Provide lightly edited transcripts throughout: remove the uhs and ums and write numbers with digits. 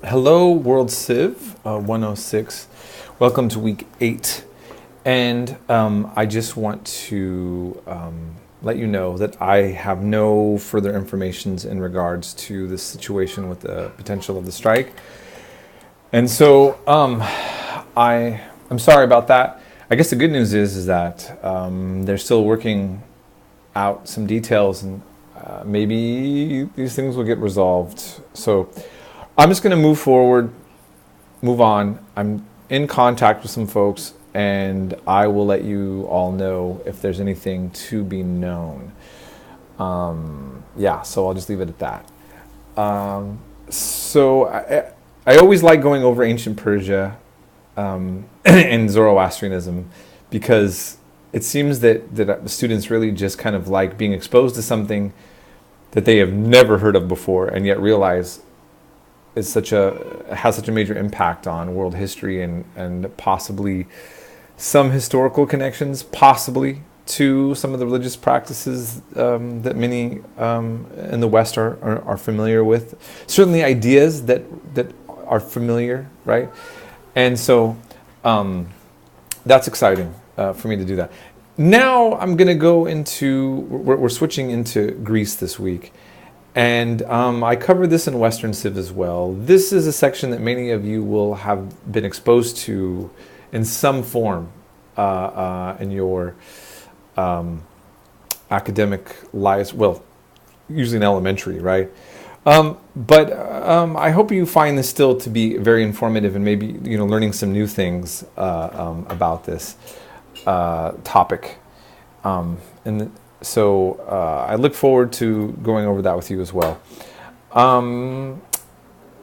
Hello, World Civ 106. Welcome to week 8. And I just want to let you know that I have no further informations in regards to the situation with the potential of the strike. And so I'm sorry about that. I guess the good news is that they're still working out some details, and maybe these things will get resolved. So I'm just going to move on. I'm in contact with some folks, and I will let you all know if there's anything to be known. So I'll just leave it at that. I always like going over ancient Persia and Zoroastrianism, because it seems that the students really just kind of like being exposed to something that they have never heard of before, and yet realize has such a major impact on world history and possibly some historical connections, possibly to some of the religious practices that many in the West are familiar with. Certainly ideas that are familiar, right? And so that's exciting for me to do that. Now I'm going to go into, we're switching into Greece this week. And I cover this in Western Civ as well. This is a section that many of you will have been exposed to in some form in your academic lives. Well, usually in elementary, right? But I hope you find this still to be very informative, and maybe learning some new things about this topic. So I look forward to going over that with you as well.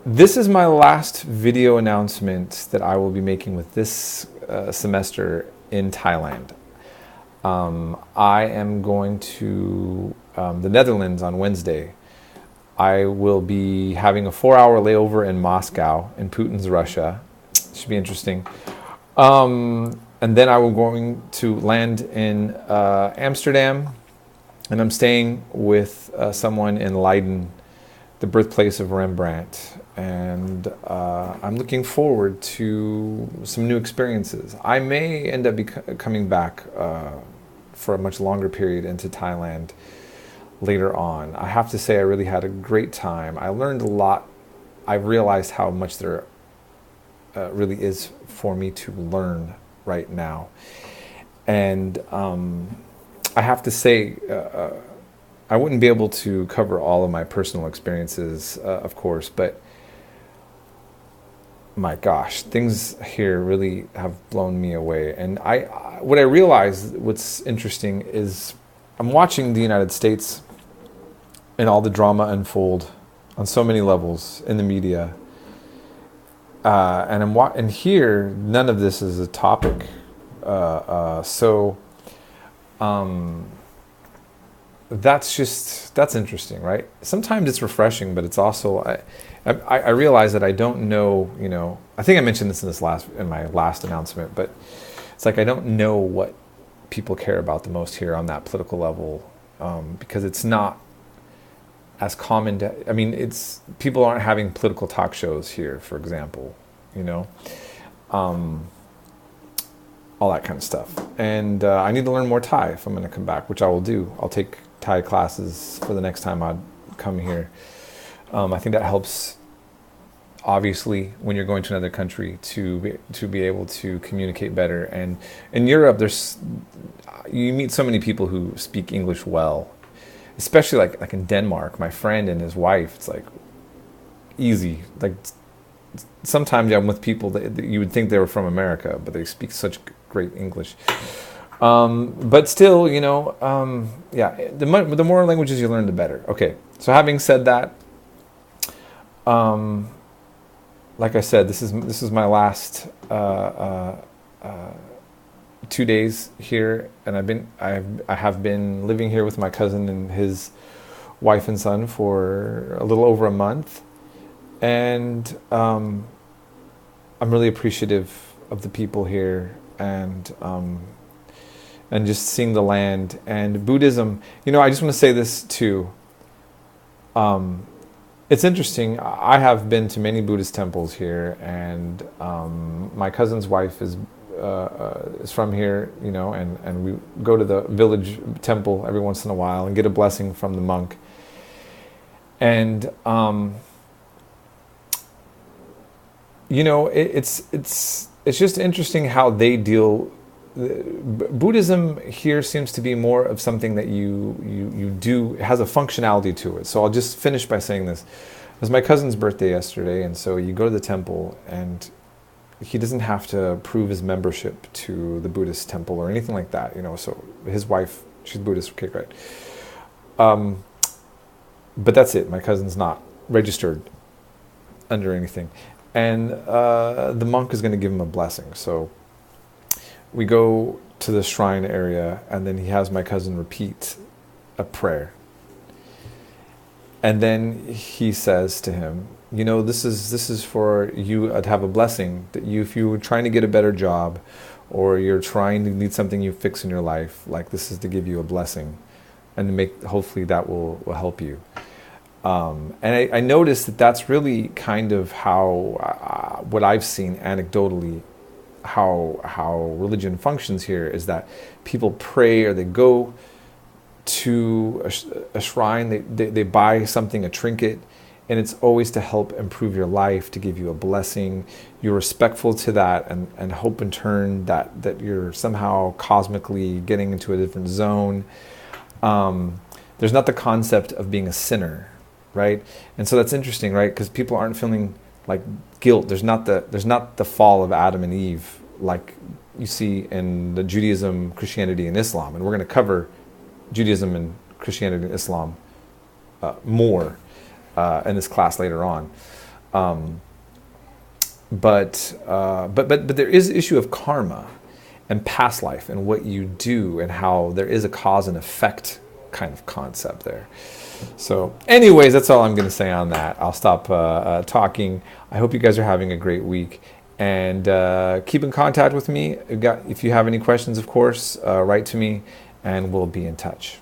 This is my last video announcement that I will be making with this semester in Thailand. I am going to the Netherlands on Wednesday. I will be having a 4-hour layover in Moscow, in Putin's Russia. Should be interesting. And then I will going to land in Amsterdam. And I'm staying with someone in Leiden, the birthplace of Rembrandt. And I'm looking forward to some new experiences. I may end up coming back for a much longer period into Thailand later on. I have to say I really had a great time. I learned a lot. I realized how much there really is for me to learn right now. And I have to say, I wouldn't be able to cover all of my personal experiences, of course, but my gosh, things here really have blown me away. And what I realized, what's interesting is I'm watching the United States and all the drama unfold on so many levels in the media. And here, none of this is a topic. That's interesting, right? Sometimes it's refreshing, but it's also I realize that I don't know. I think I mentioned this in my last announcement, but it's like I don't know what people care about the most here on that political level, because it's not as common it's people aren't having political talk shows here, for example, all that kind of stuff. And I need to learn more Thai if I'm going to come back, which I will do. I'll take Thai classes for the next time I come here. I think that helps, obviously, when you're going to another country to be able to communicate better. And in Europe, you meet so many people who speak English well, especially like in Denmark. My friend and his wife, it's like easy. Like sometimes I'm with people that you would think they were from America, but they speak such great English. But still, the more languages you learn, the better. Okay, so having said that, like I said, this is my last 2 days here, and I have been living here with my cousin and his wife and son for a little over a month, and I'm really appreciative of the people here, and just seeing the land and Buddhism. I just want to say this too. It's interesting. I have been to many Buddhist temples here, and my cousin's wife is from here, you know, and we go to the village temple every once in a while and get a blessing from the monk. And you know, it's just interesting how they deal. Buddhism here seems to be more of something that you do, it has a functionality to it. So I'll just finish by saying this. It was my cousin's birthday yesterday, and so you go to the temple, and he doesn't have to prove his membership to the Buddhist temple or anything like that, you know. So his wife, she's Buddhist, okay, great. But that's it. My cousin's not registered under anything, and the monk is going to give him a blessing. So we go to the shrine area, and then he has my cousin repeat a prayer. And then he says to him, you know, this is for you to have a blessing, that you, if you were trying to get a better job, or you're trying to need something you fix in your life, like, this is to give you a blessing, and to make, hopefully that will help you. And I noticed that that's really kind of how what I've seen anecdotally, how religion functions here, is that people pray, or they go to a shrine, they buy something, a trinket, and it's always to help improve your life, to give you a blessing. You're respectful to that, and hope in turn that you're somehow cosmically getting into a different zone. There's not the concept of being a sinner, right? And so that's interesting, right? Because people aren't feeling like guilt. There's not the fall of Adam and Eve like you see in the Judaism, Christianity, and Islam. And we're going to cover Judaism and Christianity and Islam more in this class later on. But there is the issue of karma and past life, and what you do, and how there is a cause and effect kind of concept there. So anyways, that's all I'm going to say on that. I'll stop talking. I hope you guys are having a great week, and keep in contact with me. If you have any questions, of course, write to me, and we'll be in touch.